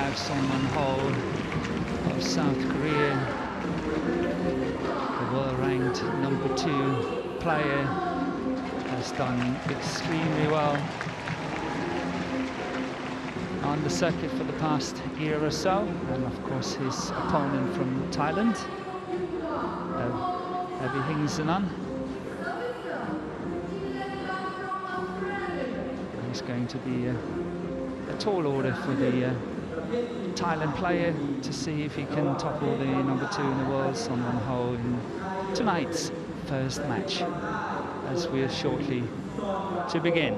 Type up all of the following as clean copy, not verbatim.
have Suppanyu of South Korea, the world-ranked #2 player, has done extremely well on the circuit for the past year or so, and of course his opponent from Thailand, AVIHINGSANON. It's going to be a tall order for the Thailand player to see if he can topple the #2 in the world, Suppanyu, in tonight's first match, as we are shortly to begin.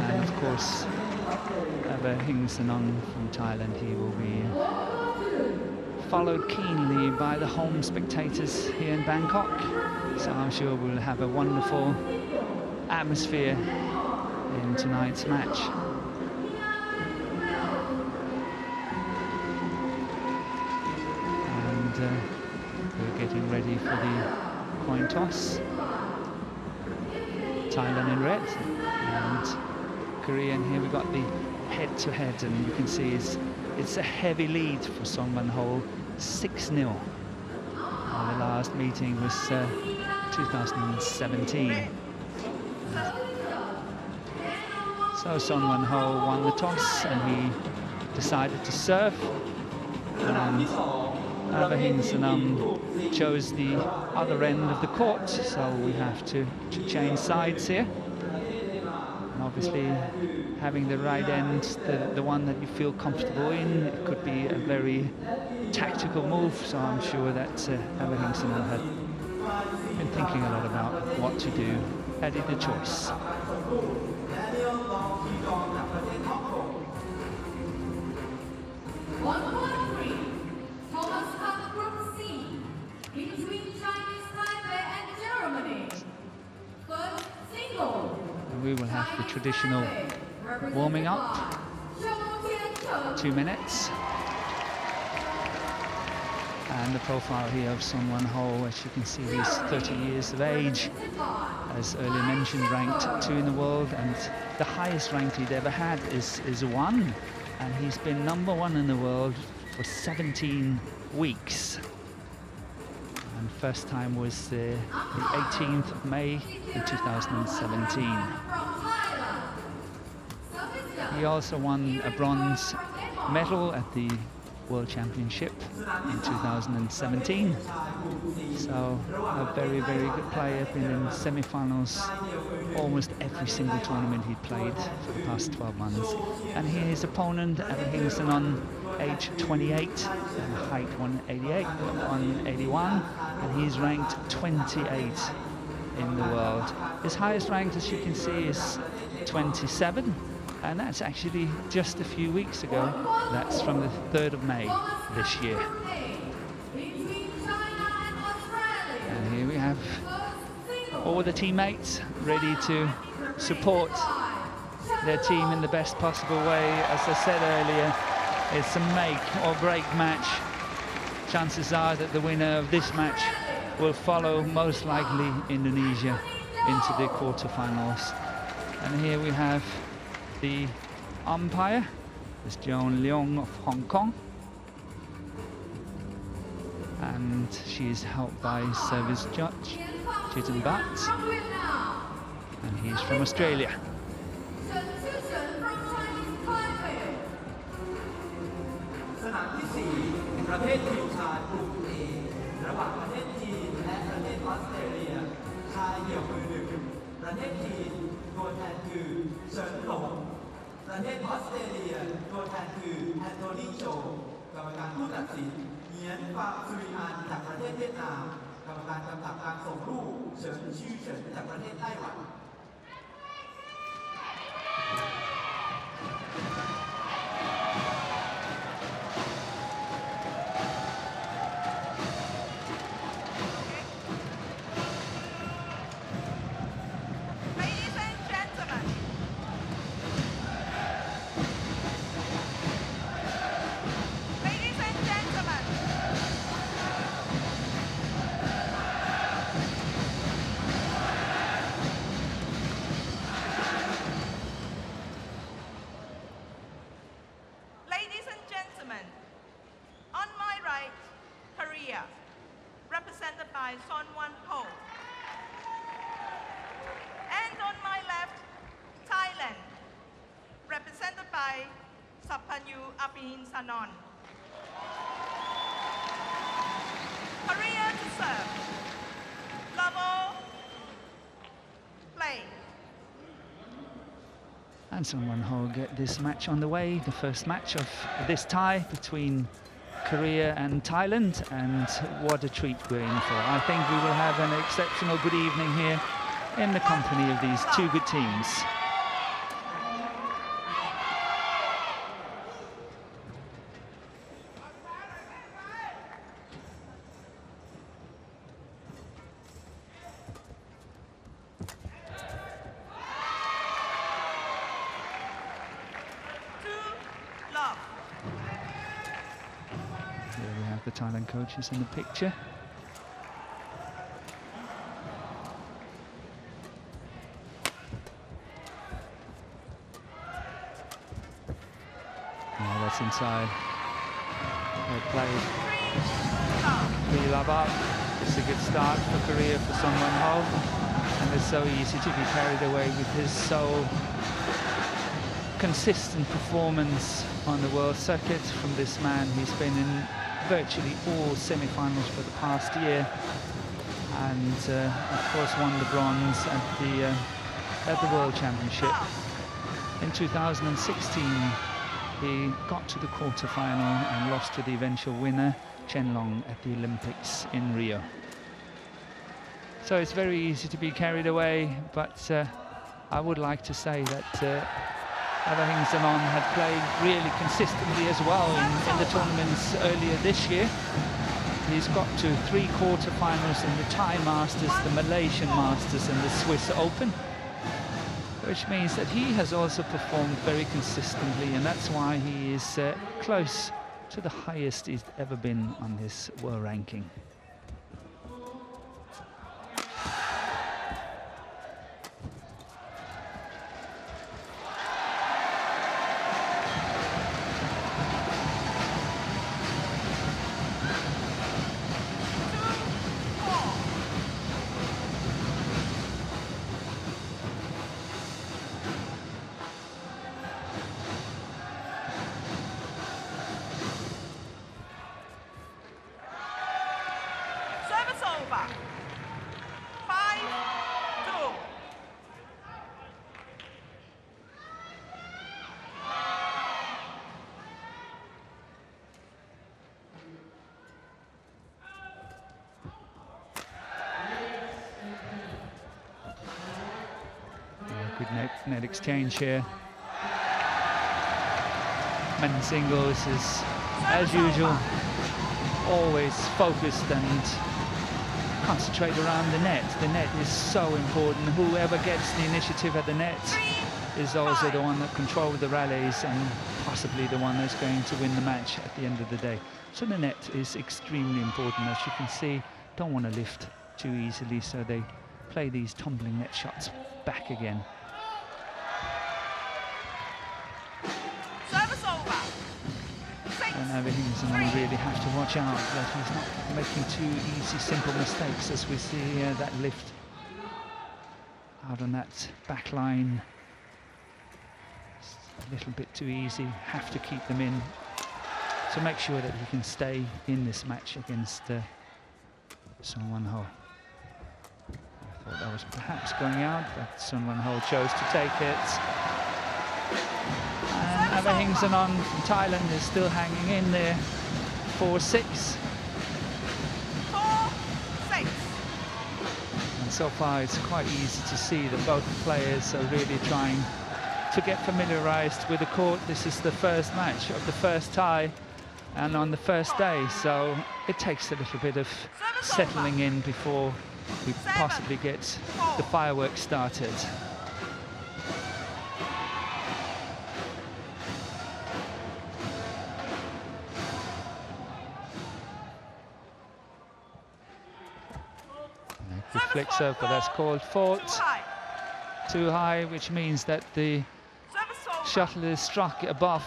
And of course, AVIHINGSANON from Thailand, he will be followed keenly by the home spectators here in Bangkok. So I'm sure we'll have a wonderful atmosphere in tonight's match. And we're getting ready for the coin toss. Thailand in red and Korea, and here we've got the head-to-head, and you can see it's a heavy lead for Suppanyu, 6-0. The last meeting was 2017. So Suppanyu won the toss and he decided to serve, and AVIHINGSANON chose the other end of the court, so we have to change sides here. And obviously, having the right end, the one that you feel comfortable in, it could be a very tactical move, so I'm sure that AVIHINGSANON had been thinking a lot about what to do, had it a choice. We will have the traditional warming up, 2 minutes. And the profile here of Suppanyu, as you can see, he's 30 years of age, as earlier mentioned, ranked 2 in the world, and the highest rank he'd ever had is 1, and he's been #1 in the world for 17 weeks. And first time was the 18th of May in 2017. He also won a bronze medal at the World Championship in 2017. So a very, very good player, been in semi-finals almost every single tournament he played for the past 12 months. And here his opponent, AVIHINGSANON, age 28, and height 188, 181, and he's ranked 28 in the world. His highest rank, as you can see, is 27. And that's actually just a few weeks ago. That's from the 3rd of May this year. And here we have all the teammates ready to support their team in the best possible way. As I said earlier, it's a make or break match. Chances are that the winner of this match will follow, most likely, Indonesia into the quarterfinals. And here we have the umpire is Joan Leong of Hong Kong, and she is helped by service judge Chitin Bat, and he's from Australia. Suppanyu AVIHINGSANON. Korea to serve. Level. Play. And Sun Ho get this match on the way, the first match of this tie between Korea and Thailand, and what a treat we're in for. I think we will have an exceptional good evening here in the company of these two good teams. The Thailand coaches in the picture. Oh, that's inside. Well played. 3-love up. It's a good start for Korea for Sun Ho. And it's so easy to be carried away with his so consistent performance on the world circuit from this man. He's been in virtually all semi-finals for the past year, and of course won the bronze at the World Championship. In 2016 he got to the quarter-final and lost to the eventual winner Chen Long at the Olympics in Rio. So it's very easy to be carried away, but I would like to say that AVIHINGSANON had played really consistently as well in the tournaments earlier this year. He's got to 3 quarter-finals in the Thai Masters, the Malaysian Masters and the Swiss Open, which means that he has also performed very consistently, and that's why he is close to the highest he's ever been on this world ranking. Good net exchange here. Men's singles is, as usual, always focused and concentrate around the net. The net is so important. Whoever gets the initiative at the net is also the one that controls the rallies and possibly the one that's going to win the match at the end of the day. So the net is extremely important. As you can see, don't want to lift too easily, so they play these tumbling net shots back again. And AVIHINGSANON really have to watch out that he's not making too easy, simple mistakes, as we see that lift out on that back line. It's a little bit too easy, have to keep them in to make sure that he can stay in this match against Sun Ho. I thought that was perhaps going out, but Sun Ho chose to take it. And AVIHINGSANON from Thailand is still hanging in there. 4-6. 4-6. And so far it's quite easy to see that both players are really trying to get familiarized with the court. This is the first match of the first tie and on the first day, so it takes a little bit of settling in before we possibly get the fireworks started. The flick serve, but that's called fault. Too high, which means that the shuttle is struck above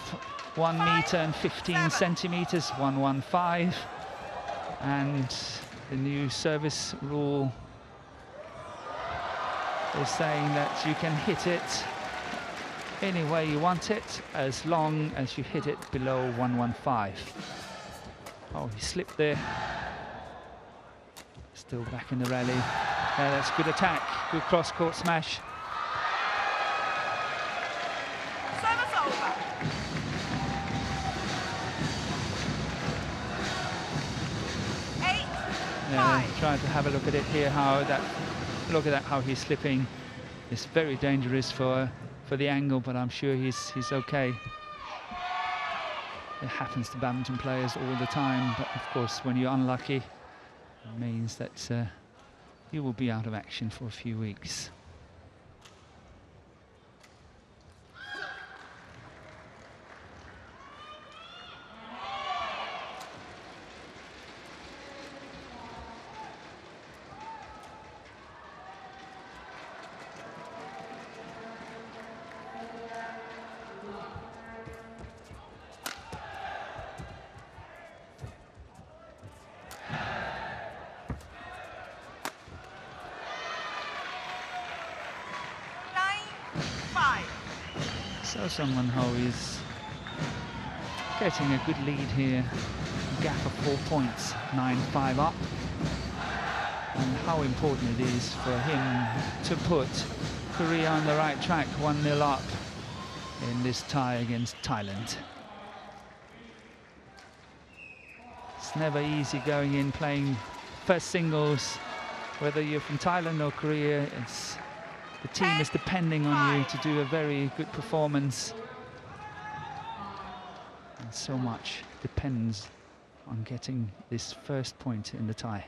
1 meter and 15 centimeters, 115. And the new service rule is saying that you can hit it any way you want it, as long as you hit it below 115. Oh, he slipped there. Still back in the rally. Yeah, that's good attack. Good cross-court smash. Service over. Yeah, trying to have a look at it here. Look at that, how he's slipping. It's very dangerous for the angle, but I'm sure he's okay. It happens to badminton players all the time, but of course, when you're unlucky, it means that you will be out of action for a few weeks. So Suppanyu is getting a good lead here, gap of 4 points, 9-5 up. And how important it is for him to put Korea on the right track, 1-0 up in this tie against Thailand. It's never easy going in playing first singles, whether you're from Thailand or Korea. The team is depending on you to do a very good performance. And so much depends on getting this first point in the tie.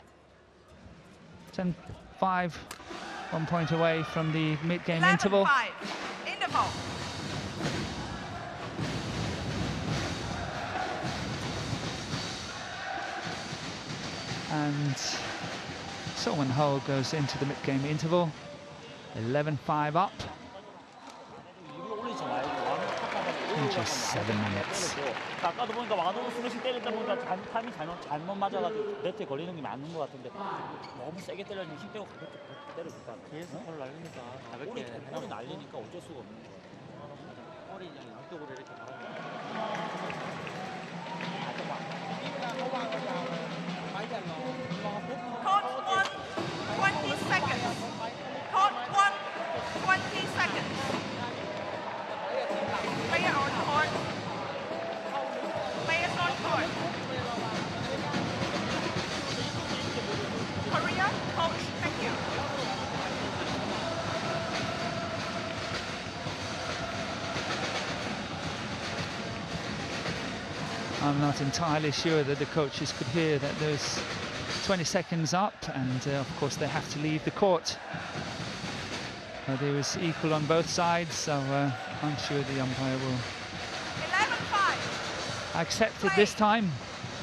10-5, 1 point away from the mid-game interval. 11-5, interval. And Suppanyu goes into the mid-game interval. 11-5 up. In just 7 minutes. 아까도 보니까 와노로 스매싱 때리다 보니까 타이밍 잘못 맞아가지고 네트에 걸리는 게 맞는 것 같은데 너무 세게 때려주면 힘 빼고 가볍게 때려줄까? 뒤에서 볼 날리니까 가볍게 꼬리 날리니까 어쩔 수가 없는 거야. 꼬리 그냥 양쪽으로 이렇게 Court 1, 20 seconds. Court 1, 20 seconds. Player on court. Players on court. Korea, coach, thank you. I'm not entirely sure that the coaches could hear that there's 20 seconds up, and of course they have to leave the court. It was equal on both sides, so I'm sure the umpire will 11-5. accept it this time.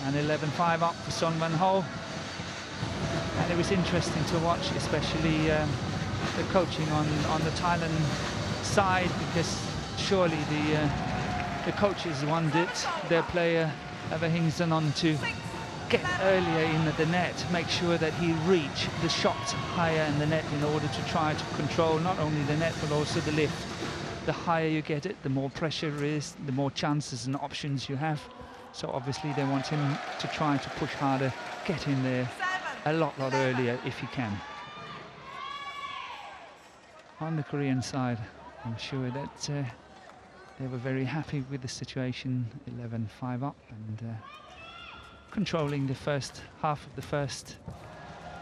And 11-5 up for Suppanyu. And it was interesting to watch, especially the coaching on the Thailand side, because surely the coaches wanted their player AVIHINGSANON to get earlier in at the net, make sure that he reach the shot higher in the net in order to try to control not only the net but also the lift. The higher you get it, the more pressure is, the more chances and options you have. So obviously they want him to try to push harder, get in there a lot earlier if he can. On the Korean side, I'm sure that they were very happy with the situation, 11-5 up, and controlling the first half of the first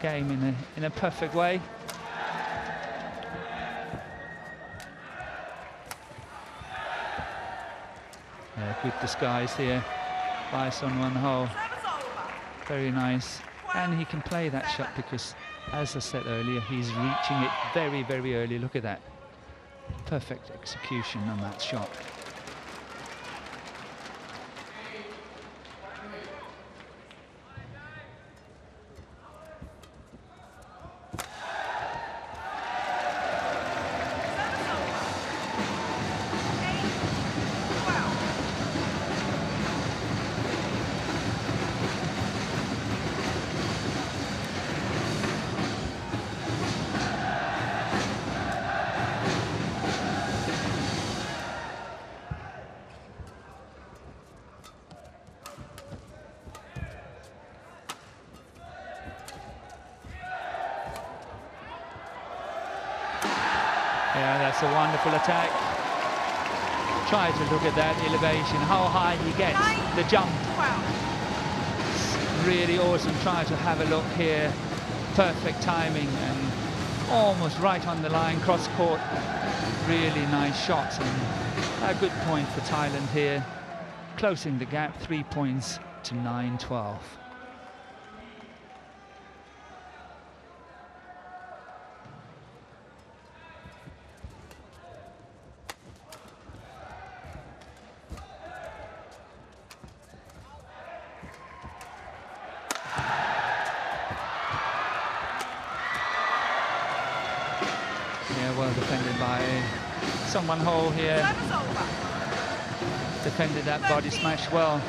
game in a perfect way. Good disguise here by Suppanyu. Very nice. And he can play that shot because, as I said earlier, he's reaching it very, very early. Look at that. Perfect execution on that shot. That's a wonderful attack. Try to look at that elevation, how high he gets, the jump. It's really awesome. Try to have a look here. Perfect timing and almost right on the line, cross court. Really nice shots and a good point for Thailand here. Closing the gap, 3 points to 9-12. Well defended by Suppanyu here. Defended that body smash well.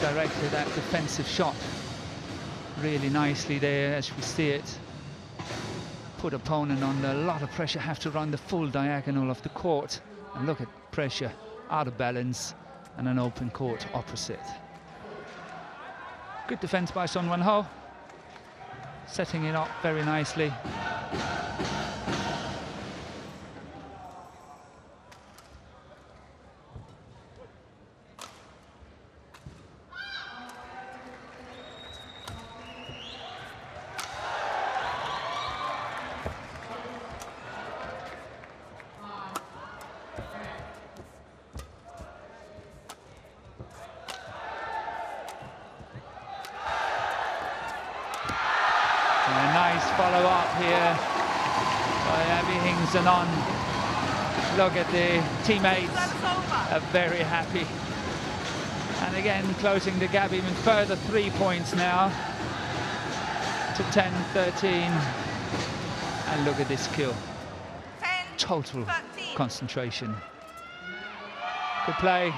Directed that defensive shot really nicely there as we see it. Put opponent under a lot of pressure, have to run the full diagonal of the court. And look at pressure, out of balance, and an open court opposite. Good defense by Suppanyu. Setting it up very nicely. Follow-up here by AVIHINGSANON. Look at the teammates are very happy. And again, closing the gap even further, 3 points now to 10-13. And look at this kill. Total concentration. Good play.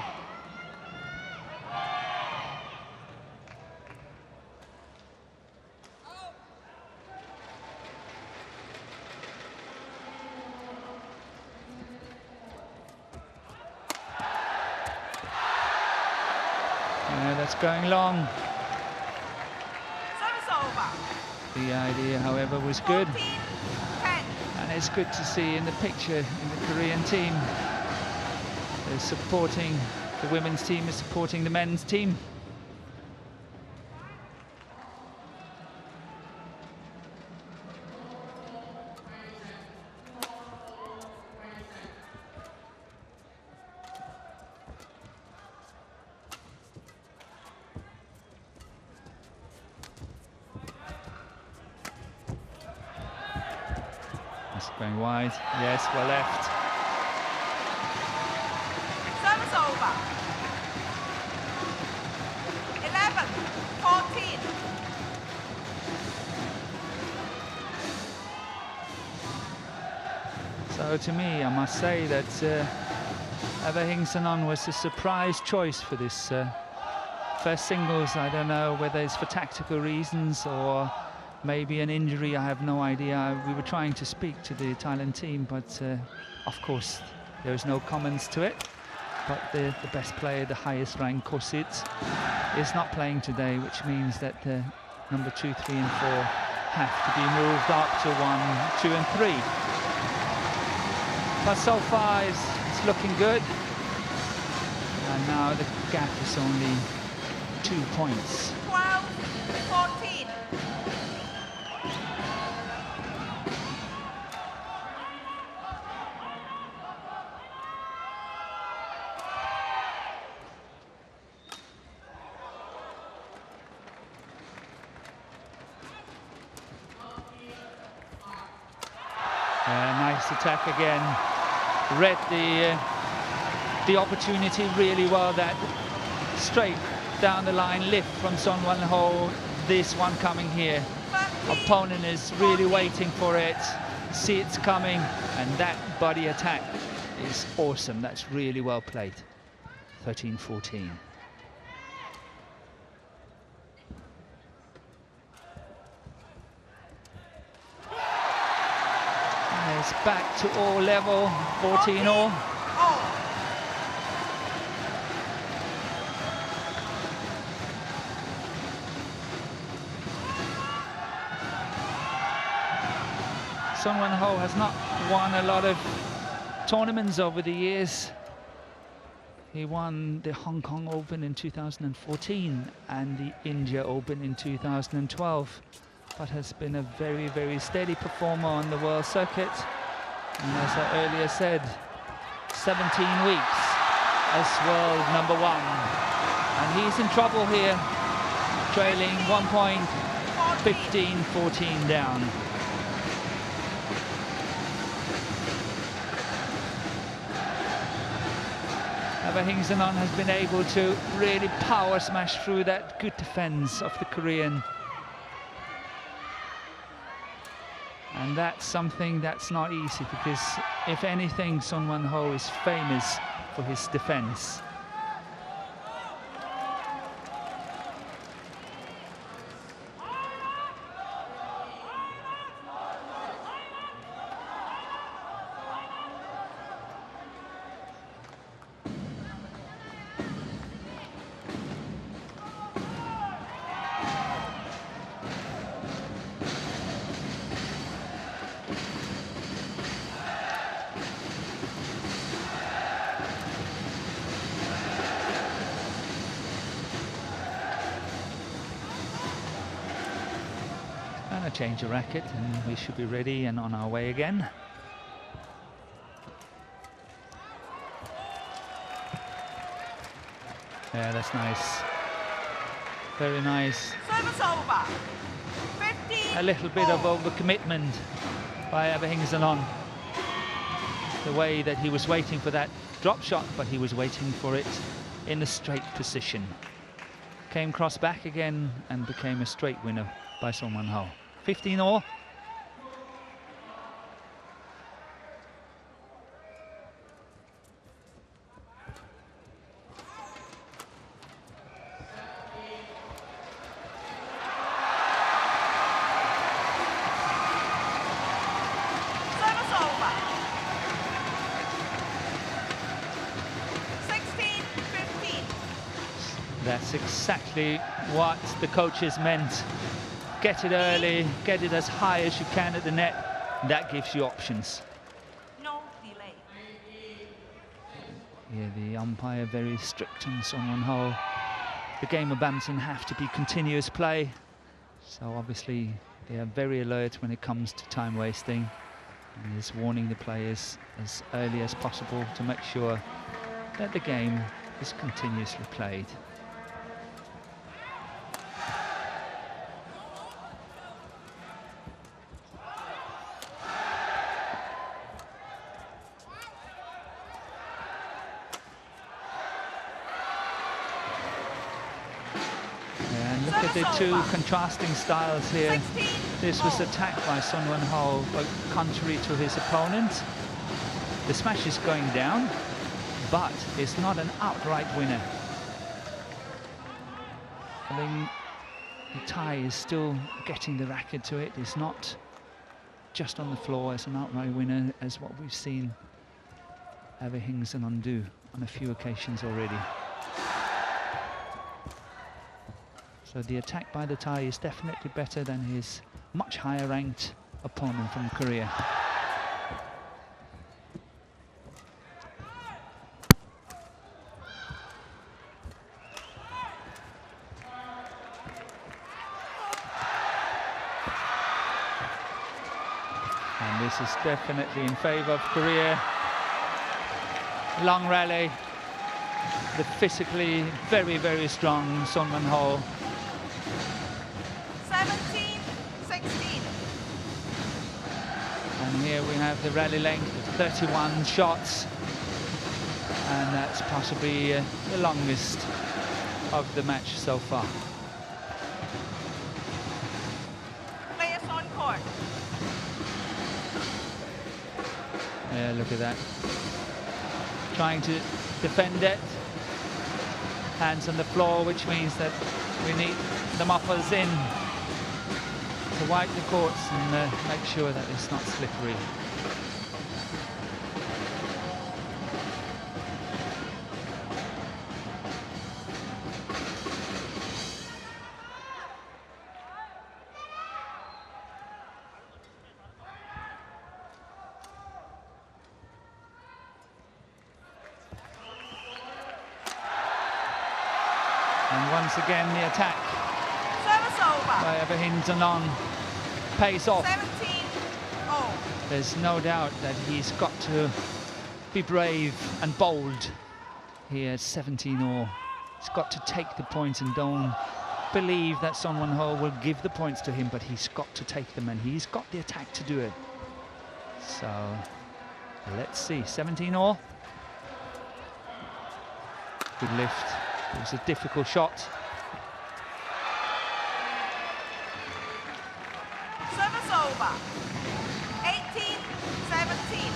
That's going long. The idea, however, was good. And it's good to see in the picture in the Korean team. They're supporting, the women's team is supporting the men's team. Going wide, yes, well left. Service over. 11-14. So to me, I must say that AVIHINGSANON was a surprise choice for this first singles. I don't know whether it's for tactical reasons or maybe an injury, I have no idea. We were trying to speak to the Thailand team, but of course there's no comments to it. But the best player, the highest ranked Kosit, is not playing today, which means that number 2, 3 and 4 have to be moved up to 1, 2 and 3. But so far it's looking good. And now the gap is only 2 points. 12-14. Nice attack again. Read the opportunity really well. That straight down the line lift from Suppanyu. This one coming here. Opponent is really waiting for it. See it's coming, and that body attack is awesome. That's really well played. 13-14. It's back to all level, 14-all. Son Wan-ho has not won a lot of tournaments over the years. He won the Hong Kong Open in 2014 and the India Open in 2012, but has been a very, very steady performer on the world circuit. And as I earlier said, 17 weeks as world #1. And he's in trouble here, trailing 1 point, 15-14 down. AVIHINGSANON has been able to really power smash through that good defense of the Korean. And that's something that's not easy, because if anything, Son Wan-ho is famous for his defense. And a change of racket, and we should be ready and on our way again. Yeah, that's nice. Very nice. Service over. 15. A little bit of overcommitment by AVIHINGSANON. The way that he was waiting for that drop shot, but he was waiting for it in a straight position. Came cross back again and became a straight winner by Son Wan-ho. 15 all. Service over. 16-15. That's exactly what the coaches meant. Get it early, get it as high as you can at the net. That gives you options. No delay. Yeah, the umpire very strict on Son Wan-ho. The game of badminton have to be continuous play. So obviously they are very alert when it comes to time wasting. And is warning the players as early as possible to make sure that the game is continuously played. Look at the two contrasting styles here. This was attacked by Son Wan-ho, but contrary to his opponent. The smash is going down, but it's not an outright winner. I think the tie is still getting the racket to it. It's not just on the floor as an outright winner, as what we've seen AVIHINGSANON do on a few occasions already. So the attack by the Thai is definitely better than his much higher ranked opponent from Korea. And this is definitely in favor of Korea. Long rally. The physically very, very strong Son Wan-ho. 17-16. And here we have the rally length of 31 shots. And that's possibly the longest of the match so far. Players on court. Yeah, look at that. Trying to defend it. Hands on the floor, which means that we need the mufflers in to wipe the courts and make sure that it's not slippery. And once again, the attack Service over. by AVIHINGSANON pays off. 17-0. There's no doubt that he's got to be brave and bold here, 17-0. He's got to take the points and don't believe that Son Won-ho will give the points to him, but he's got to take them, and he's got the attack to do it. So let's see, 17-0. Good lift. It was a difficult shot. Service over. 18-17.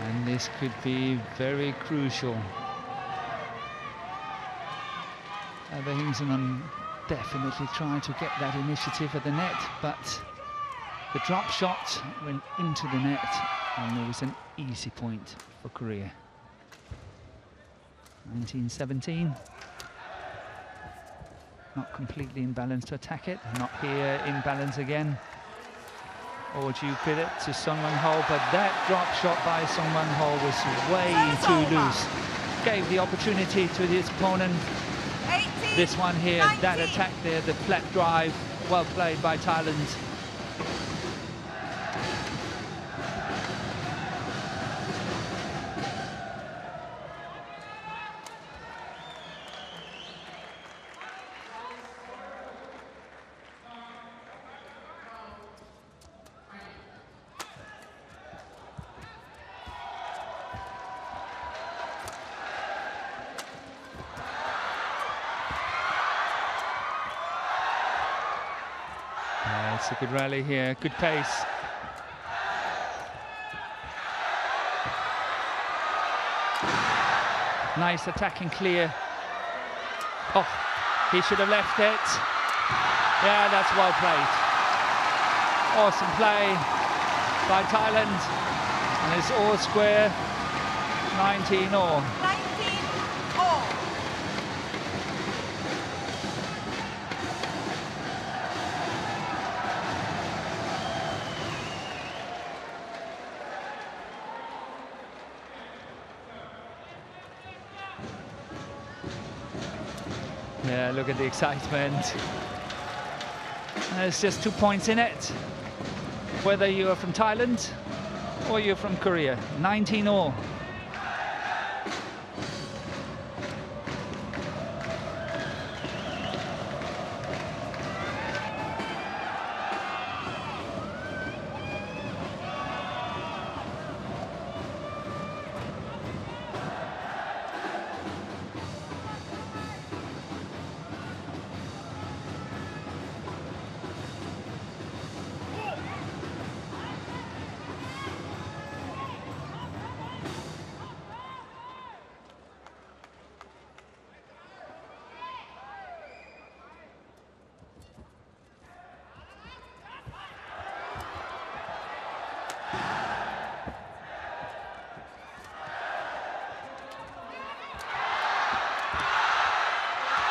And this could be very crucial. AVIHINGSANON definitely trying to get that initiative at the net, but the drop shot went into the net and it was an easy point for Korea. 19-17. Not completely in balance to attack it, not here in balance again. Or do you credit to Son Won-ho, but that drop shot by Son Won-ho was way too loose. Gave the opportunity to his opponent. 18, This one here, 19. that attack there, the flat drive, well played by Thailand. It's a good rally here, good pace. Nice attacking clear. Oh, he should have left it. Yeah, that's well played. Awesome play by Thailand. And it's all square, 19-all. 19-all. Yeah, look at the excitement. There's just 2 points in it. Whether you are from Thailand or you're from Korea, 19-all.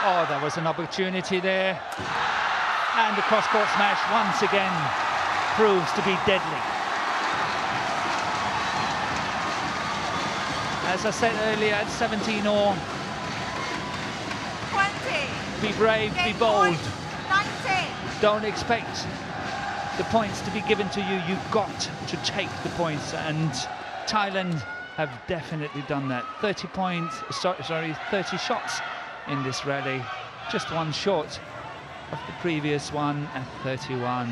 Oh, there was an opportunity there. And the cross-court smash once again proves to be deadly. As I said earlier, at 17-all. 20. Be brave, be Game bold. point, 19. Don't expect the points to be given to you. You've got to take the points, and Thailand have definitely done that. 30 points, sorry, 30 shots in this rally, just one short of the previous one at 31.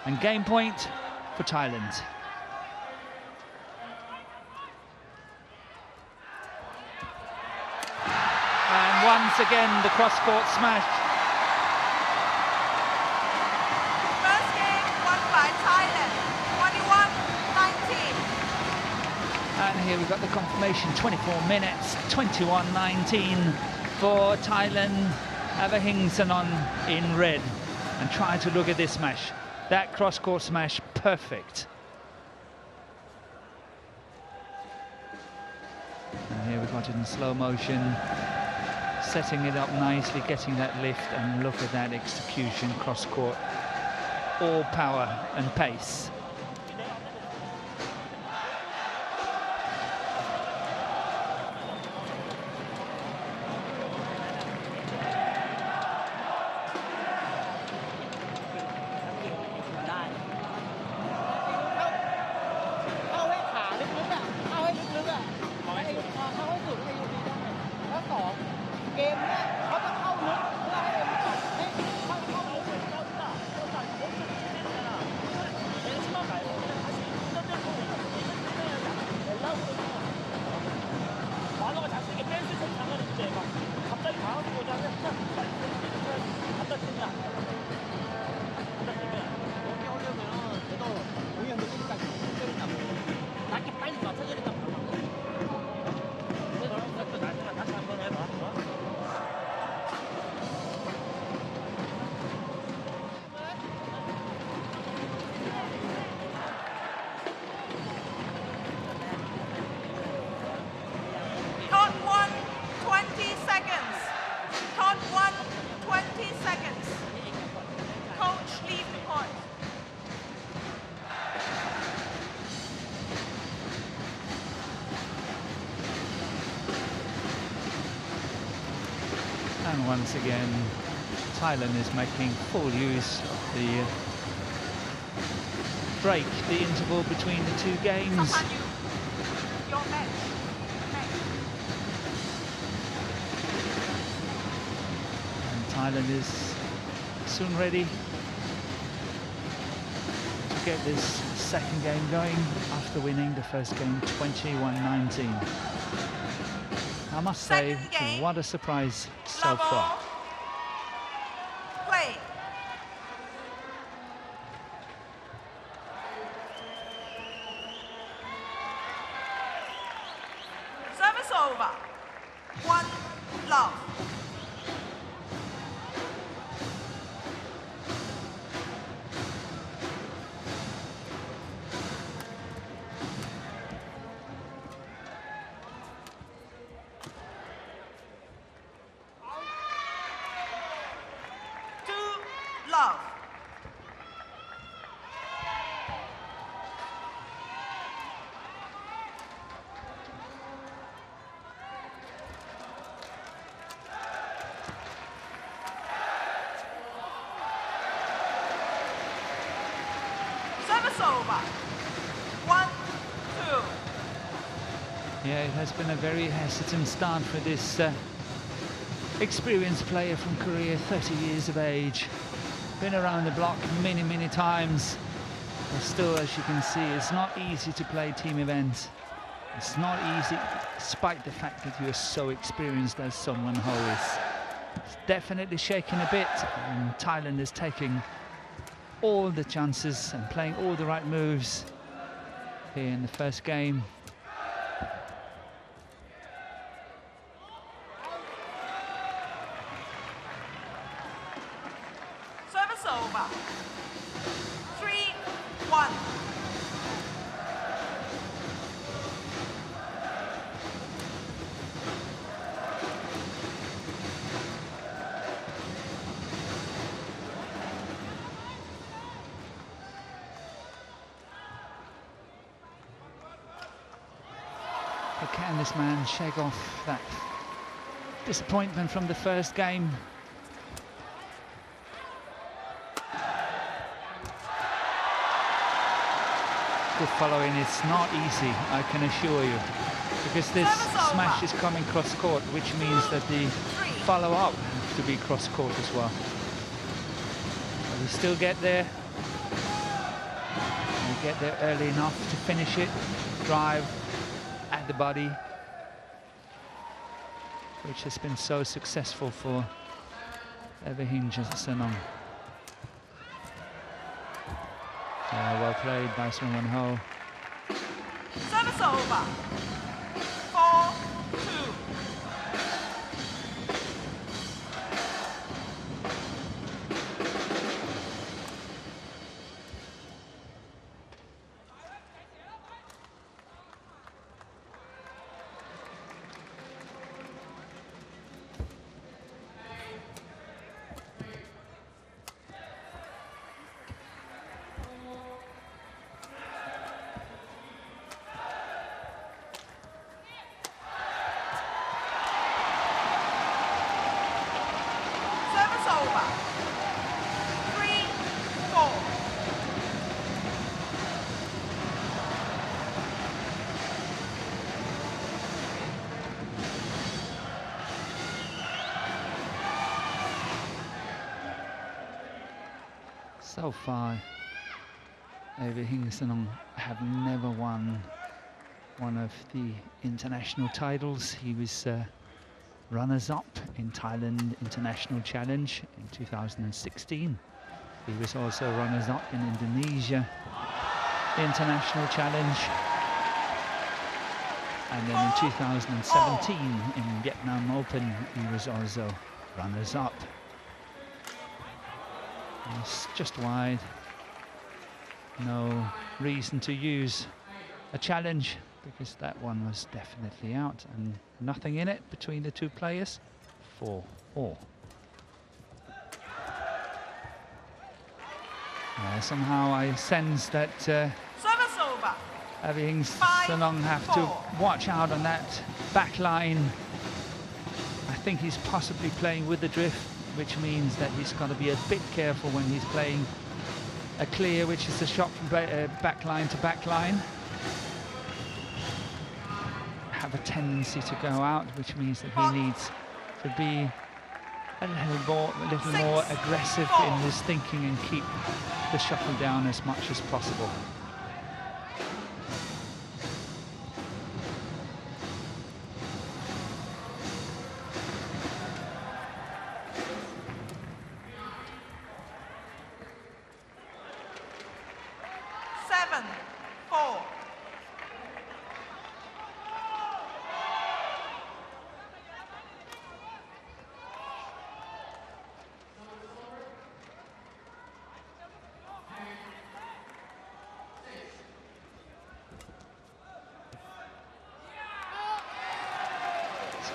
And game point for Thailand. And once again, the cross-court smash. First game won by Thailand, 21-19. And here we've got the confirmation, 24 minutes, 21-19 for Thailand. AVIHINGSANON in red, and try to look at this smash. That cross-court smash, perfect. And here we got it in slow motion, setting it up nicely, getting that lift, and look at that execution cross-court. All power and pace. And once again, Thailand is making full use of the break, the interval between the two games. Suppanyu, your match. And Thailand is soon ready to get this second game going after winning the first game 21-19. I must say, what a surprise so far. Play. Service over. 1-love. Love. Service over. 1-2. Yeah, it has been a very hesitant start for this experienced player from Korea, 30 years of age. Been around the block many, many times. But still, as you can see, it's not easy to play team events. It's not easy, despite the fact that you're so experienced as Son Won-ho is. It's definitely shaking a bit, and Thailand is taking all the chances and playing all the right moves here in the first game. Service over. 3-1. But can this man shake off that disappointment from the first game? Good following. It's not easy, I can assure you, because this smash is coming cross court, which means that the follow-up has to be cross court as well. But we still get there. We get there early enough to finish it. Drive at the body, which has been so successful for AVIHINGSANON. Well played by Son Won-ho. Service over. 4-2. over. 3-4. So far, AVIHINGSANON have never won one of the international titles. He was runners-up in Thailand International Challenge in 2016. He was also runners-up in Indonesia International Challenge. And then in 2017 in Vietnam Open, he was also runners-up. It's just wide. No reason to use a challenge because that one was definitely out and nothing in it between the two players. 4-4. Somehow I sense that Service over. AVIHINGSANON have to watch out on that back line. I think he's possibly playing with the drift, which means that he's got to be a bit careful when he's playing a clear, which is a shot from back line to back line. Have a tendency to go out, which means that he needs to be a little more aggressive in his thinking and keep the shuttle down as much as possible.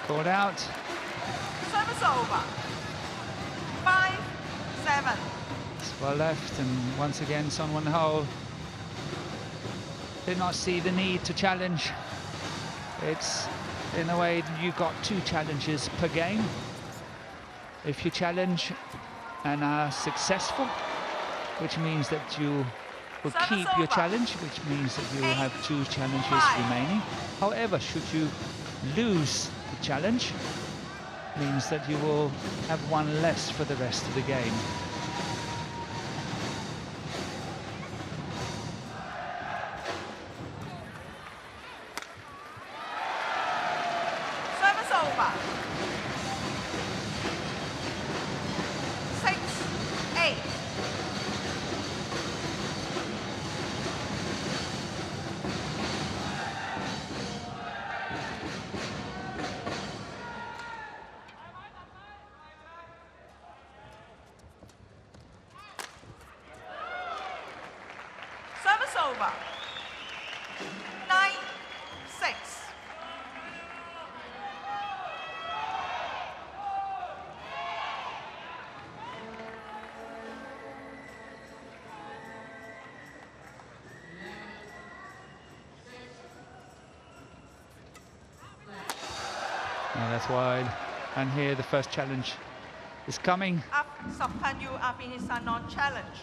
Called out. Service over. 5-7. It's well left, and once again, Son Won-ho did not see the need to challenge. It's, in a way, you've got 2 challenges per game. If you challenge and are successful, which means that you will keep your challenge, which means that you will have 2 challenges remaining. However, should you lose the challenge, means that you will have 1 less for the rest of the game. Service over. 6-8. Service over. 9-6. That's wide. And here the first challenge is coming. Suppanyu AVIHINGSANON challenge.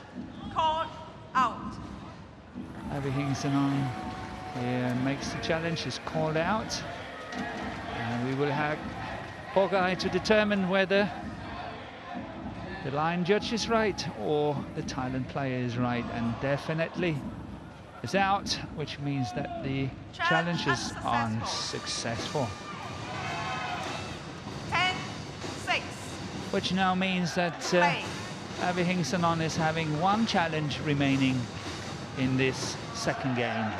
Called out. AVIHINGSANON here makes the challenge, is called out. And we will have Hawkeye to determine whether the line judge is right or the Thailand player is right, and definitely is out, which means that the challenge is unsuccessful. 10-6. Which now means that AVIHINGSANON is having 1 challenge remaining in this second game.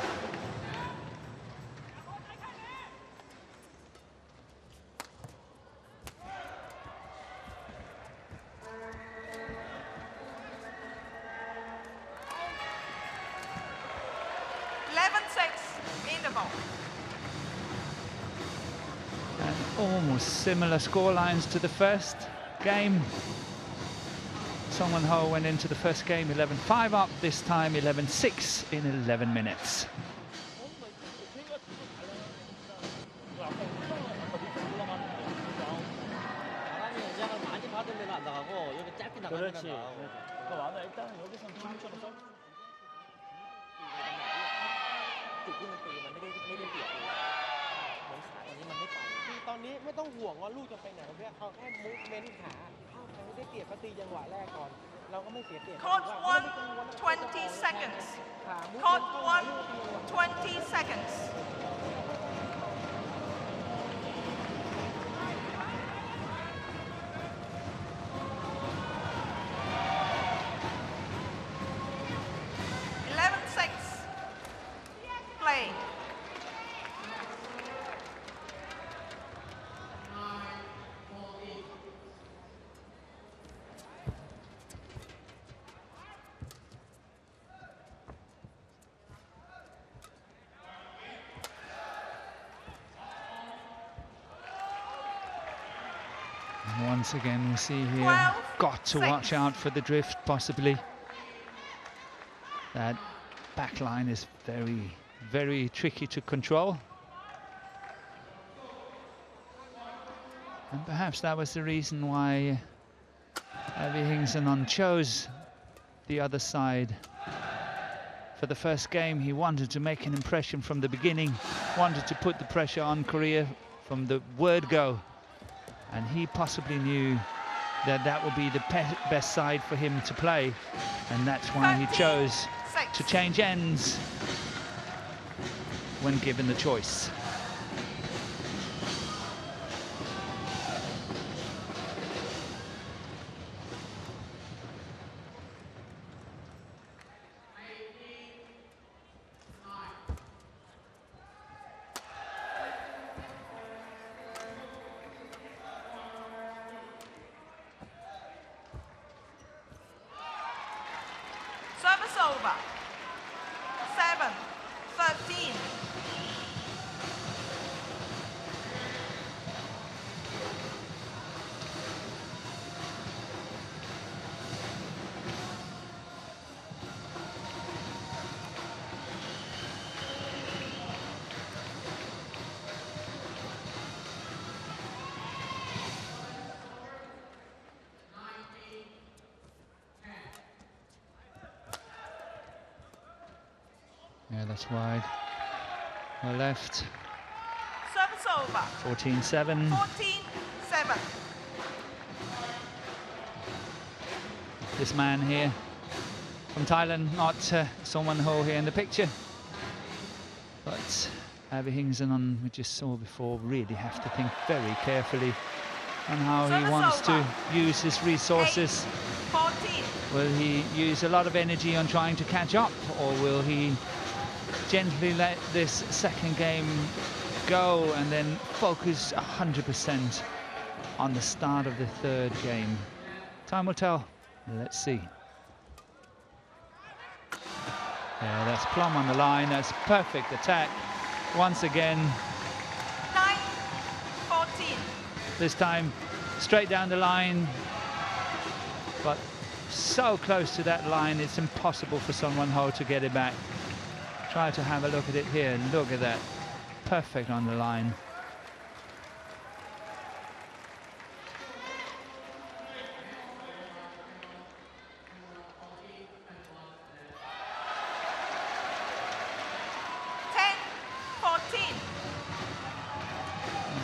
Interval. And almost similar score lines to the first game. Son Won-ho went into the first game 11-5 up, this time 11-6 in 11 minutes. 그렇지. 그러니까 완아 일단은 여기서는 지금처럼 썰. จุดที่มันตีมันไม่ได้เปรียบเลยเหมือนขาตอนนี้มันไม่ไปคือตอนนี้ไม่ต้องห่วงว่าลูกจะไปไหนเนี่ยเอาแค่มูฟเมนต์ขาเข้าไปให้ได้เปรียบก็ตีจังหวะแรกก่อนเราก็ไม่เสียเปรียบ Court 1, 20 seconds. Court 1, 20 seconds. Play. And once again, we see here, 12, got to watch out for the drift, possibly. That back line is very tricky to control. And perhaps that was the reason why AVIHINGSANON chose the other side. For the first game, he wanted to make an impression from the beginning, wanted to put the pressure on Korea from the word go. And he possibly knew that that would be the best side for him to play. And that's why he chose to change ends when given the choice. Service over. 7, 13. Yeah, that's wide. Or left. Service over. 14-7. 14-7. This man here from Thailand, not Suppanyu here in the picture. But AVIHINGSANON, we just saw before, really have to think very carefully on how he wants to use his resources. 14. Will he use a lot of energy on trying to catch up, or will he gently let this second game go and then focus 100% on the start of the third game? Time will tell. Let's see. Yeah, that's plumb on the line. That's perfect attack. Once again. 9-14. This time straight down the line. But so close to that line, it's impossible for Suppanyu to get it back. Try to have a look at it here. Look at that. Perfect on the line.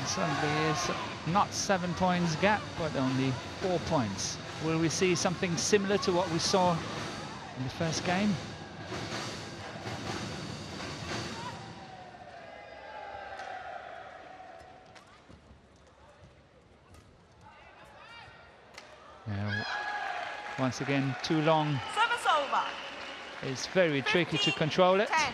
Suddenly is not 7 points gap, but only 4 points. Will we see something similar to what we saw in the first game? Yeah, once again, too long. Service over. It's very tricky to control it. 10.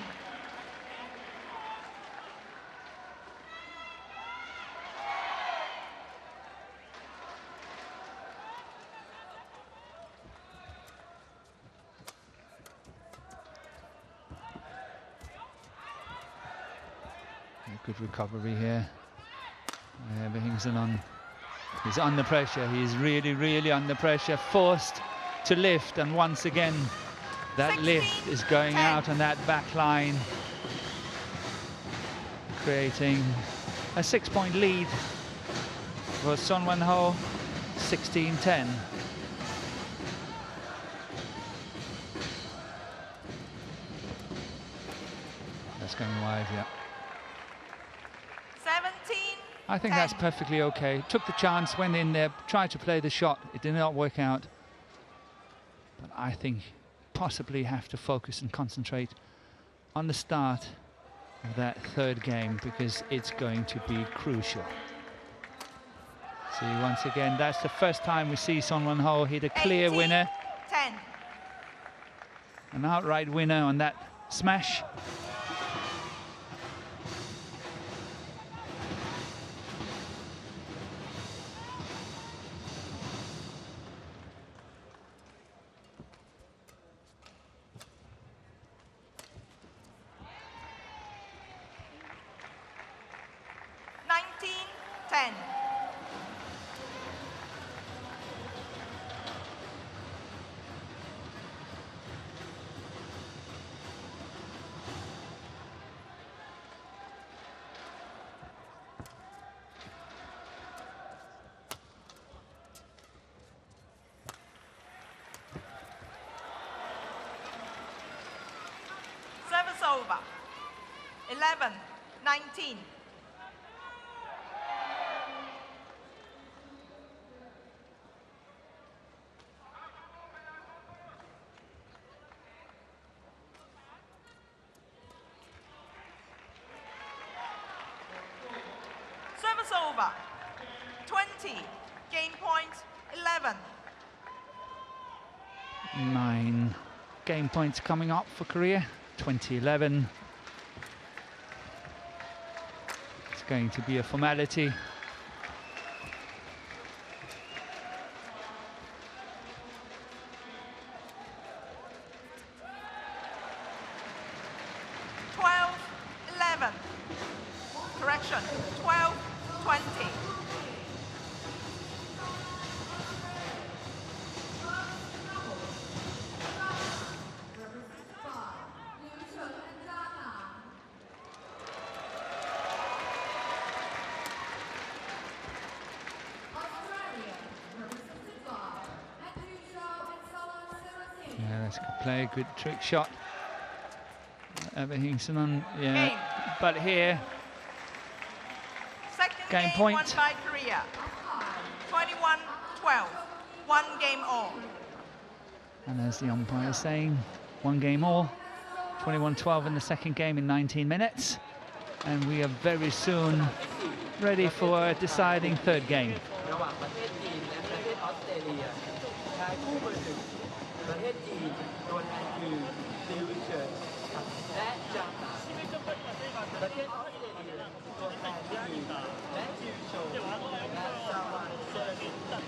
Good recovery here. AVIHINGSANON is under pressure. He's really under pressure, forced to lift, and once again that lift is going out on that back line, creating a 6-point lead for Suppanyu, 16-10. That's going wide, yeah. 17. I think that's perfectly okay. Took the chance, went in there, tried to play the shot. It did not work out. But I think possibly have to focus and concentrate on the start of that third game, because it's going to be crucial. See, once again, that's the first time we see Son Won-ho hit a clear 18, winner. 10. An outright winner on that smash. Service over. 11, 19. Service over. 20. Game point 11. 9 game points coming up for Korea. 2011. It's going to be a formality. Correction, 12, 20. Yeah, let's play a good trick shot. AVIHINGSANON, yeah. Game. But here, Second game game point. won by Korea. 21-12. 1 game all. and as the umpire is saying, 1 game all. 21-12 in the second game in 19 minutes. And we are very soon ready for a deciding third game. ระหว่างประเทศจีนและประเทศออสเตรเลียชายคู่มือหนึ่งประเทศจีนตัวแทนคือซิลวิเชอร์และจางหนาประเทศออสเตรเลียตัวแทนคือและจิวโชและซาวานเซรามินกรร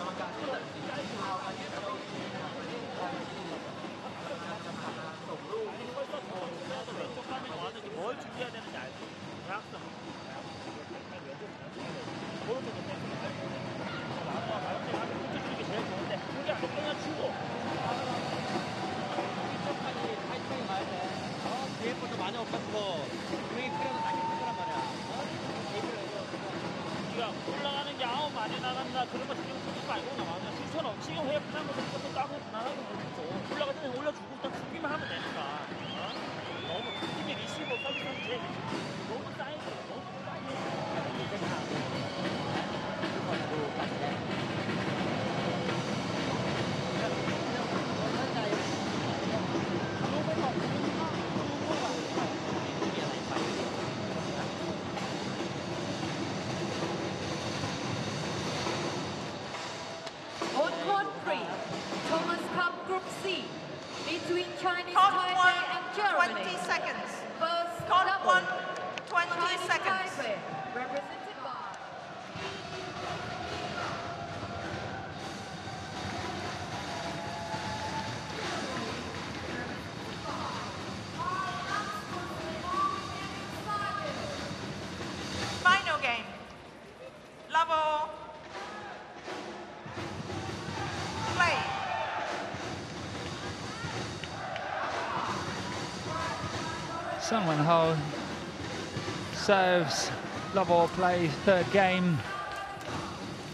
มการผู้ตัดสินชาวประเทศเกาหลีประเทศไทยจีนการจะผ่านมาส่งลูก 뭘 준비해야 되는지 알지? 대학생. 오른쪽에 게 제일 좋은데 그게 안 그냥 주고. 타이밍이 가야 돼. 뒤에부터 많이 엎었고 분명히 크려도 많이 크란 말이야. 네가 올라가는 게 아우 많이 나간다 그런 거 신경 쓰지 말고 나가면 실천 없이 해 그냥 것도 조금 따고 나가는 거죠. 올라갈 때는 올려주고 딱 수비만 하면 되니까. 너무 팀이 리시버 서비스는 제일 너무 쌓이고 너무 On court 3, Thomas Cup Group C, between Chinese Court Taipei 1, and Germany. 20 seconds. First Court double, 1, 20 Chinese seconds. Taipei, represented by Final game. Level. Play. Son Won-ho serves, love all play, third game,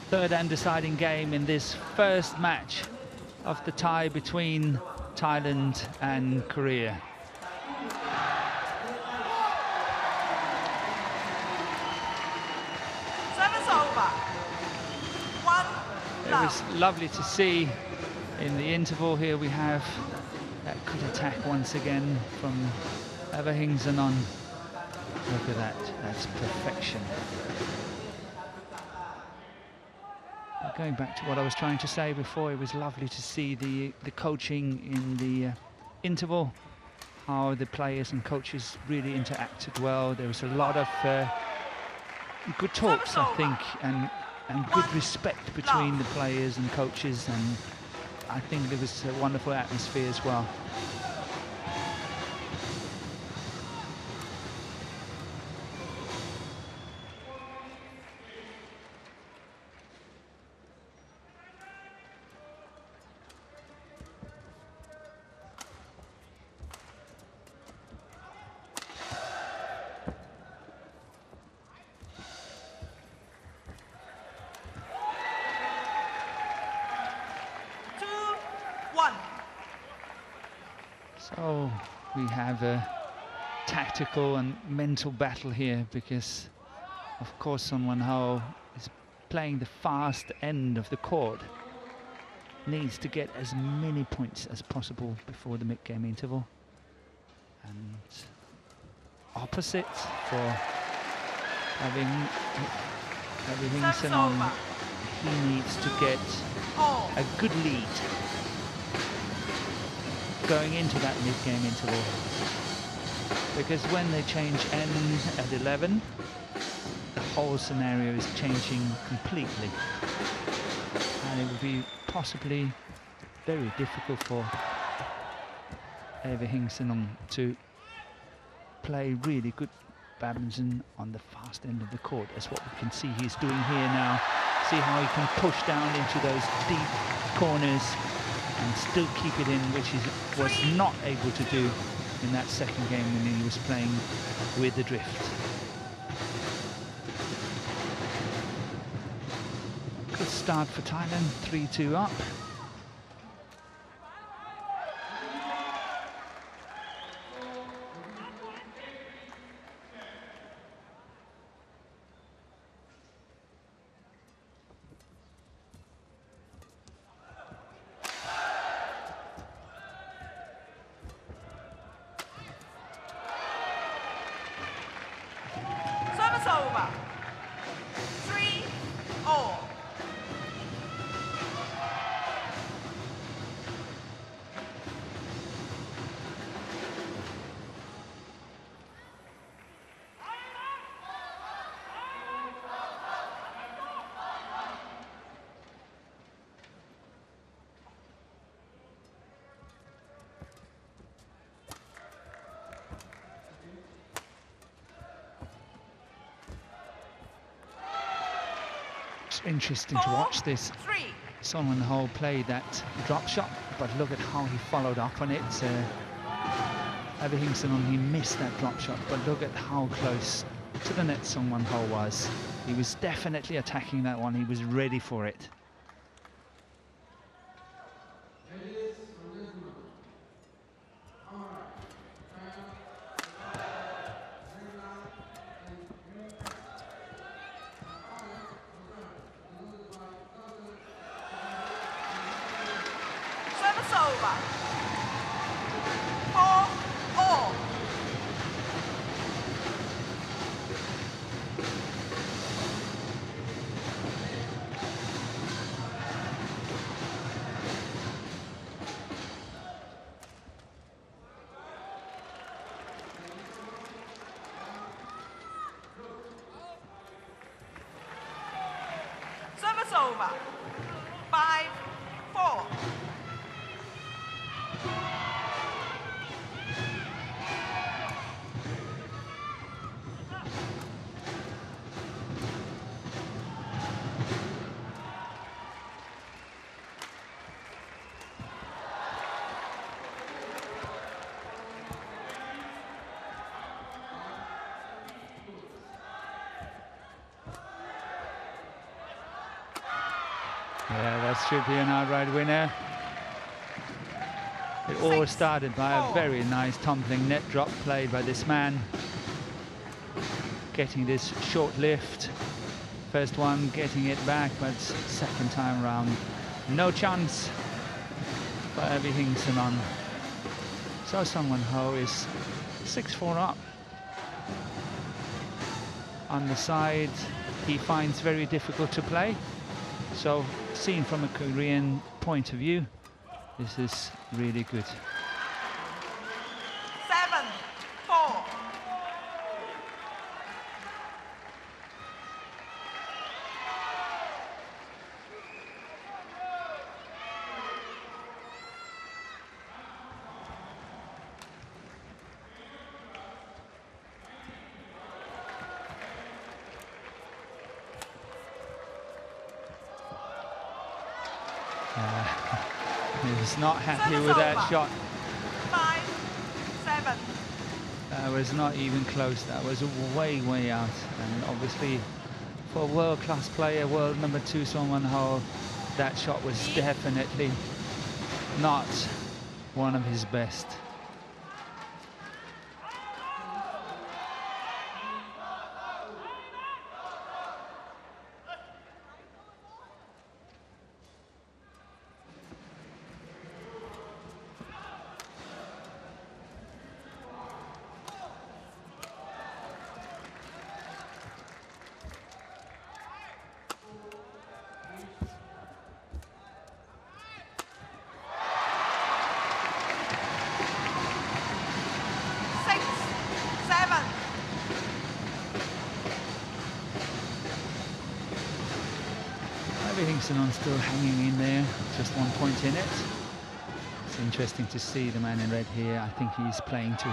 third and deciding game in this first match of the tie between Thailand and Korea. It was lovely to see in the interval here. We have that good attack once again from AVIHINGSANON. Look at that, that's perfection. Going back to what I was trying to say before, it was lovely to see the coaching in the interval, how the players and coaches really interacted well. There was a lot of good talks, I think, and good respect between the players and coaches, and I think there was a wonderful atmosphere as well. So we have a tactical and mental battle here, because of course Son Won-ho is playing the fast end of the court, needs to get as many points as possible before the mid-game interval, and opposite for AVIHINGSANON, he needs to get a good lead going into that mid-game interval, because when they change end at 11, the whole scenario is changing completely, and it would be possibly very difficult for AVIHINGSANON to play really good badminton on the fast end of the court, as what we can see he's doing here now. See how he can push down into those deep corners and still keep it in, which he was not able to do in that second game when he was playing with the drift. Good start for Thailand, 3-2 up. Over. 3-all. It's interesting to watch this. Son Won-ho played that drop shot, but look at how he followed up on it. AVIHINGSANON, he missed that drop shot, but look at how close to the net Son Won-ho was. He was definitely attacking that one. He was ready for it. Over. 4-all. Service over. 5-4. Yeah, that should be an outright winner. It all started by a very nice tumbling net drop played by this man, getting this short lift First one getting it back, but second time round, no chance for AVIHINGSANON. So Sung-Won Ho is 6-4 up. On the side, he finds very difficult to play. So, seen from a Korean point of view, this is really good. 7-4. He was not happy with that shot. 5-7. That was not even close. That was way, way out. And obviously, for a world-class player, world number 2 Sung-Won Ho, that shot was definitely not one of his best. AVIHINGSANON still hanging in there, just 1 point in it. It's interesting to see the man in red here. I think he's playing to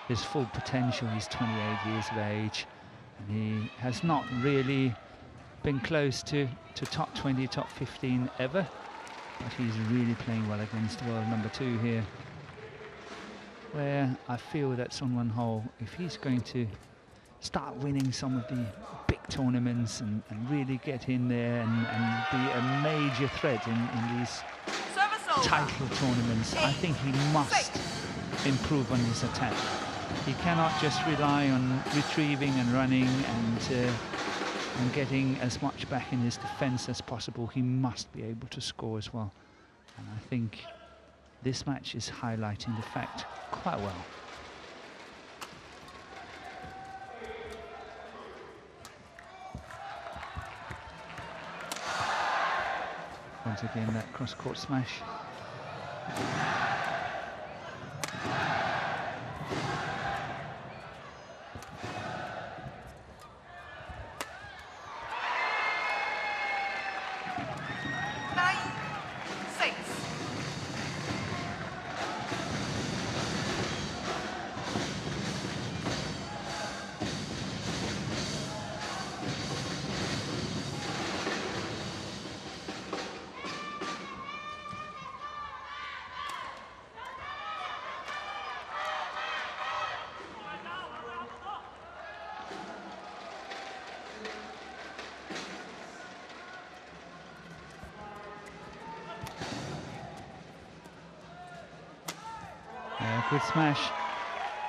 his full potential. He's 28 years of age, and he has not really been close to top 20, top 15 ever. But he's really playing well against world number 2 here, where I feel that Sung-Won Ho, if he's going to start winning some of the big tournaments and really get in there and be a major threat in these title tournaments, I think he must improve on his attack. He cannot just rely on retrieving and running and getting as much back in his defense as possible. He must be able to score as well. And I think this match is highlighting the fact quite well. Once again, that cross-court smash. Good smash.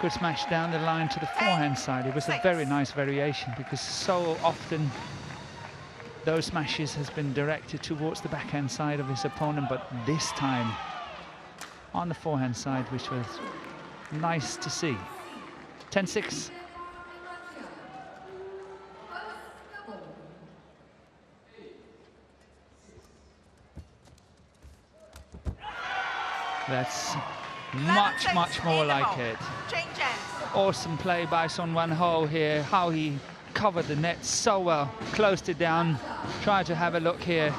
Good smash down the line to the forehand side. It was a very nice variation, because so often those smashes has been directed towards the backhand side of his opponent, but this time on the forehand side, which was nice to see. 10-6. That's much more like it. Awesome play by Sung-Won Ho here, how he covered the net so well, closed it down. Try to have a look here.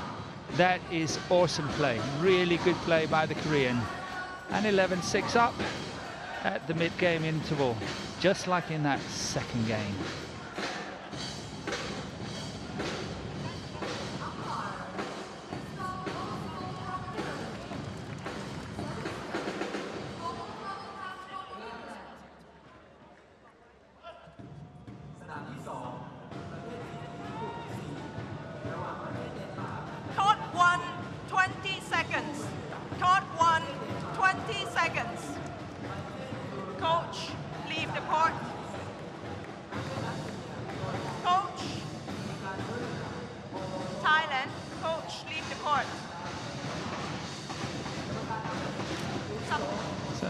That is awesome play, really good play by the Korean. And 11-6 up at the mid-game interval, just like in that second game.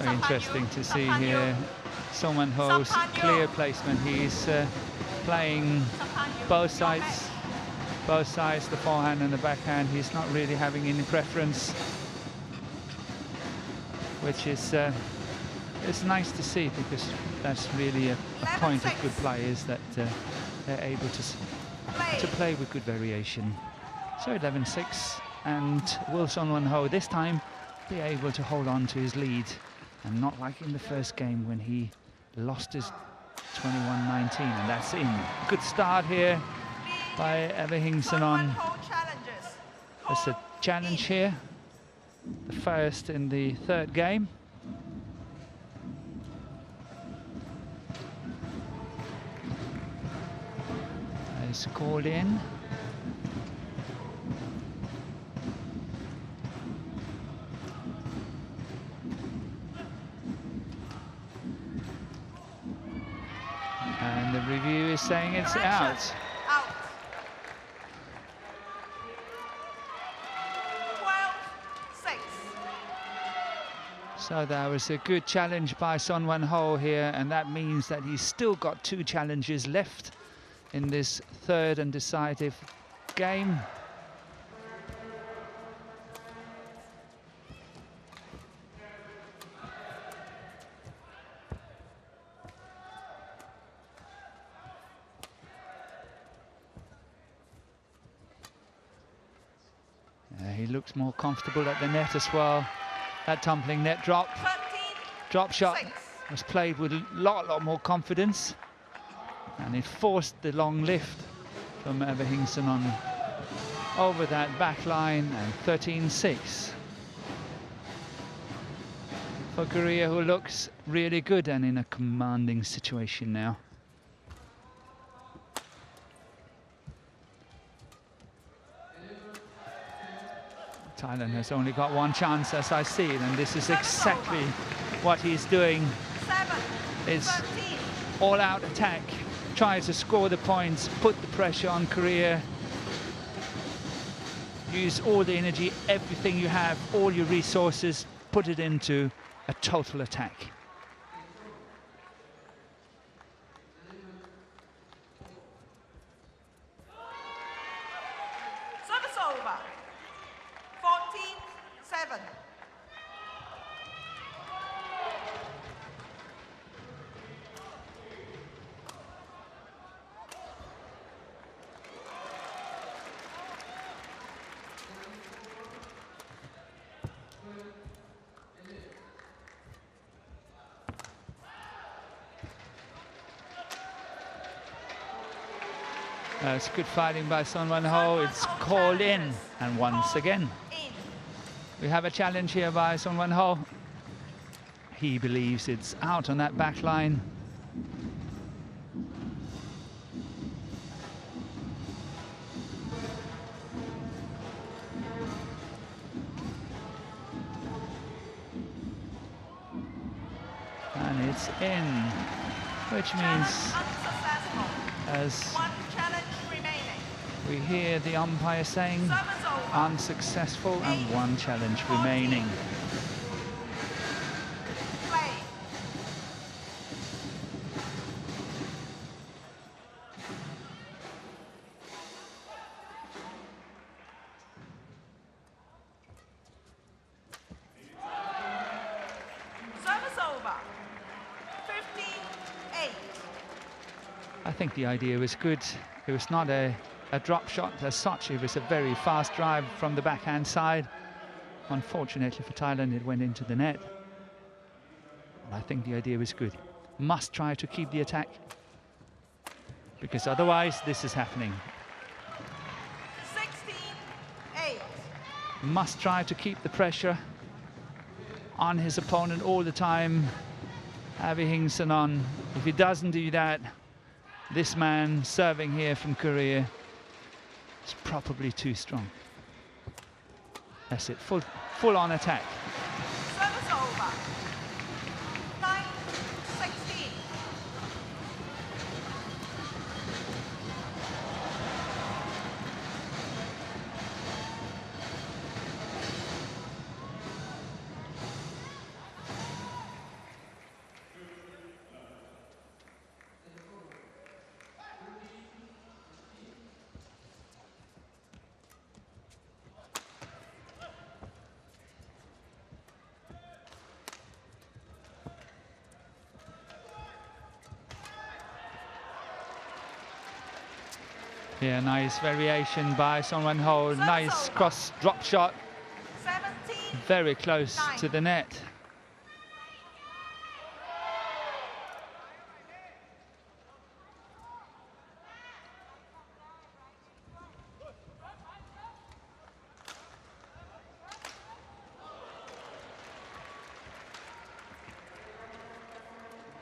So interesting to see here Son Ho's clear placement. He's playing both sides, the forehand and the backhand. He's not really having any preference, which is it's nice to see, because that's really a point of good players, that they're able to play with good variation. So 11-6, and will Son Ho this time be able to hold on to his lead, and not like in the first game when he lost his 21-19, and that's in. Good start here by AVIHINGSANON. That's a challenge here, the first in the third game. Is called in. And the review is saying it's out. Out. 12-6. So that was a good challenge by Son Ho here, and that means that he's still got 2 challenges left in this third and decisive game. He looks more comfortable at the net as well. That tumbling net drop shot was played with a lot more confidence, and it forced the long lift from AVIHINGSANON over that back line, and 13-6 for Korea, who looks really good and in a commanding situation now. Thailand has only got 1 chance as I see it, and this is exactly what he's doing. It's all-out attack, try to score the points, put the pressure on Korea, use all the energy, everything you have, all your resources, put it into a total attack. Service over. 14-7. It's good fighting by Son Ho. It's called in, and once again we have a challenge here by Son Ho. He believes it's out on that back line. And it's in, which means, as we hear the umpire saying, unsuccessful and 1 challenge remaining. Service over. 15-8. I think the idea was good. It was not a drop shot as such. It was a very fast drive from the backhand side. Unfortunately for Thailand, it went into the net. But I think the idea was good. Must try to keep the attack, because otherwise this is happening. 16-8. Must try to keep the pressure on his opponent all the time. AVIHINGSANON, if he doesn't do that, this man serving here from Korea is probably too strong. That's it, full on attack. Service over. 9-16. Yeah, nice variation by Son Wan-ho. Nice cross drop shot. 17. Very close to the net.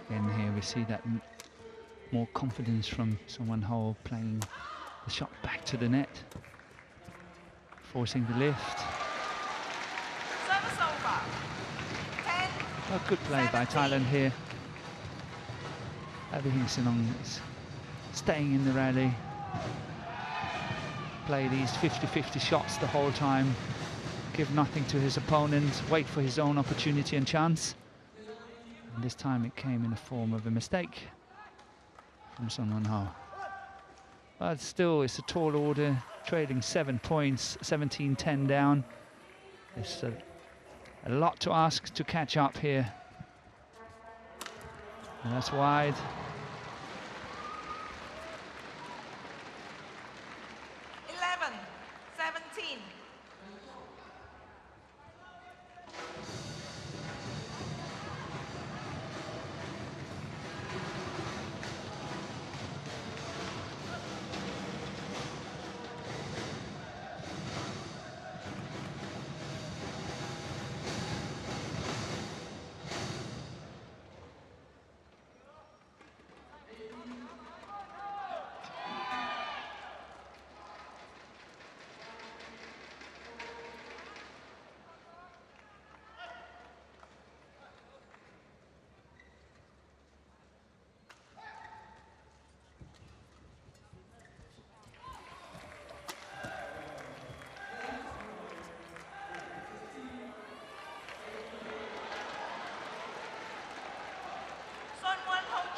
And here we see that more confidence from Son Wan-ho, playing the shot back to the net, forcing the lift. Service over. 10. A good play by 17. Thailand here. AVIHINGSANON is staying in the rally. Play these 50-50 shots the whole time. Give nothing to his opponent. Wait for his own opportunity and chance. And this time it came in the form of a mistake from Son Wan-ho. But still, it's a tall order, trading 7 points, 17-10 down. It's a lot to ask to catch up here. And that's wide. 11. 17.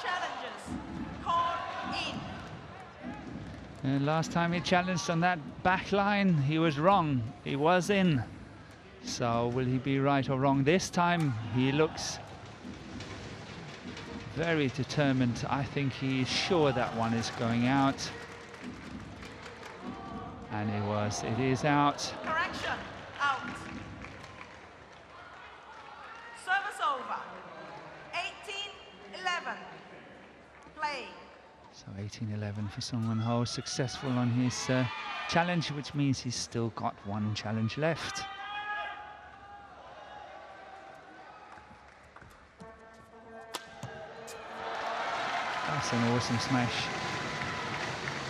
Challenges. Call in. And last time he challenged on that back line, he was wrong. He was in. So will he be right or wrong this time? He looks very determined. I think he's sure that one is going out. And it was. It is out. Correction. Out. Service over. 18-11. Play. So 18-11 for Son Wan-ho, successful on his challenge, which means he's still got one challenge left. That's an awesome smash.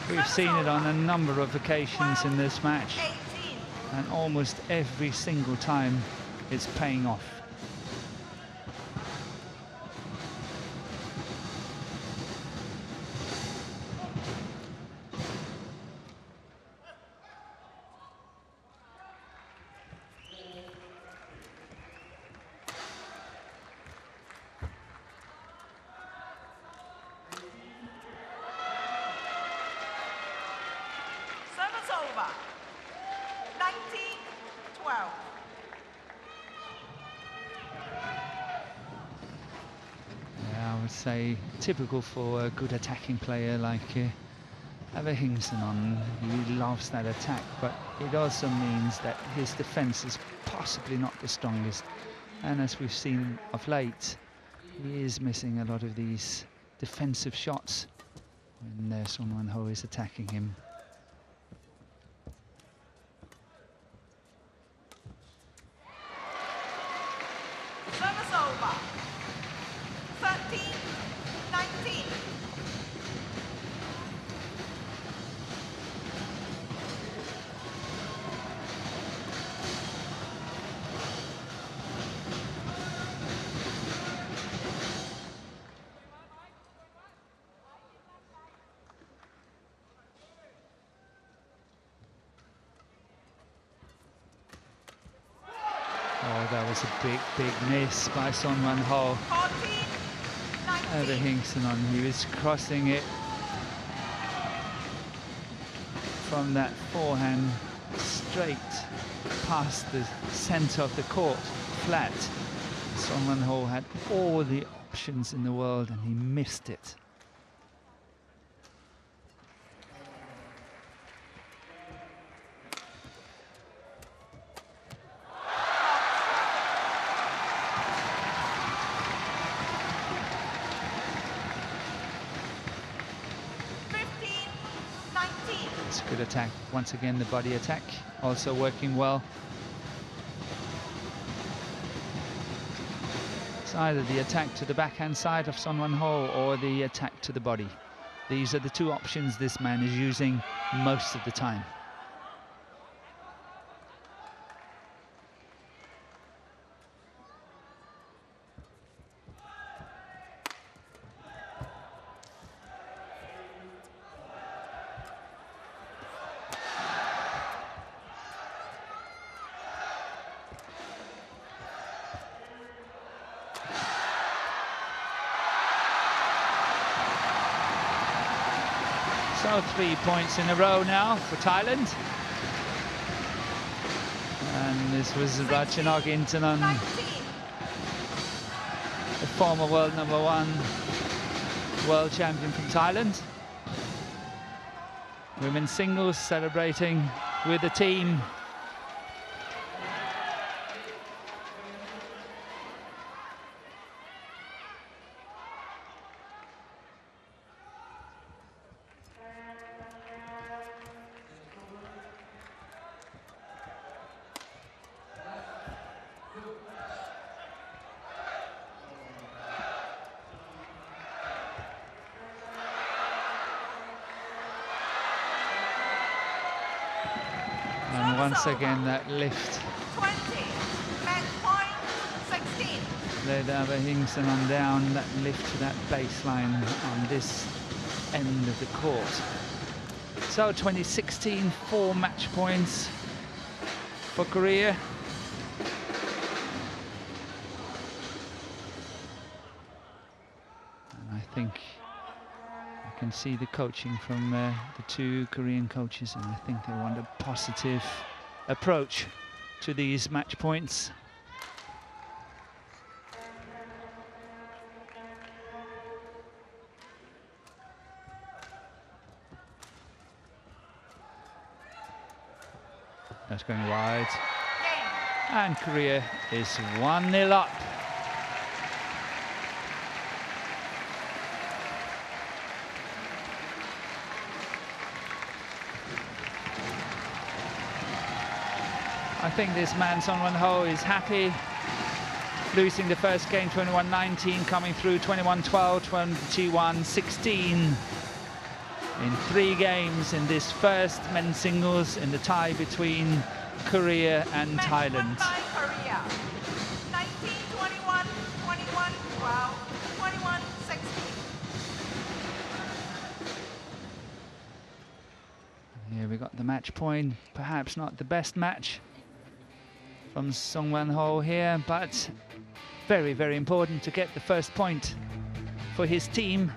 We've seen it on a number of occasions in this match, 18. and almost every single time it's paying off. Service over. 19-12. Yeah, I would say typical for a good attacking player like AVIHINGSANON. He loves that attack, but it also means that his defense is possibly not the strongest. And as we've seen of late, he is missing a lot of these defensive shots when Son Wan-ho is attacking him. Service over. 13-19. Oh, that was a big, big miss by Son Wan-ho. 14-19. AVIHINGSANON, he was crossing it from that forehand straight past the center of the court, flat. Son Wan-ho had all the options in the world and he missed it. Good attack. Once again, the body attack also working well. It's either the attack to the backhand side of Son Wan-ho or the attack to the body. These are the two options this man is using most of the time. So 3 points in a row now for Thailand. And this was HSBC the former world #1 world champion from Thailand. Women's singles celebrating with the team. And once again, that lift 20, match point 16. led AVIHINGSANON down, that lift to that baseline on this end of the court. So 2016, 4 match points for Korea. And I think I can see the coaching from the two Korean coaches, and I think they want a positive approach to these match points. That's going wide. And Korea is 1-0 up. I think this man, Son Wan-ho, is happy. Losing the first game 21-19, coming through 21-12, 21-16. In 3 games in this first men's singles in the tie between Korea and Thailand. By Korea. 19-21, 21-12, 21-16. Here we got the match point. Perhaps not the best match from Son Wan-ho here, but very, very important to get the first point for his team.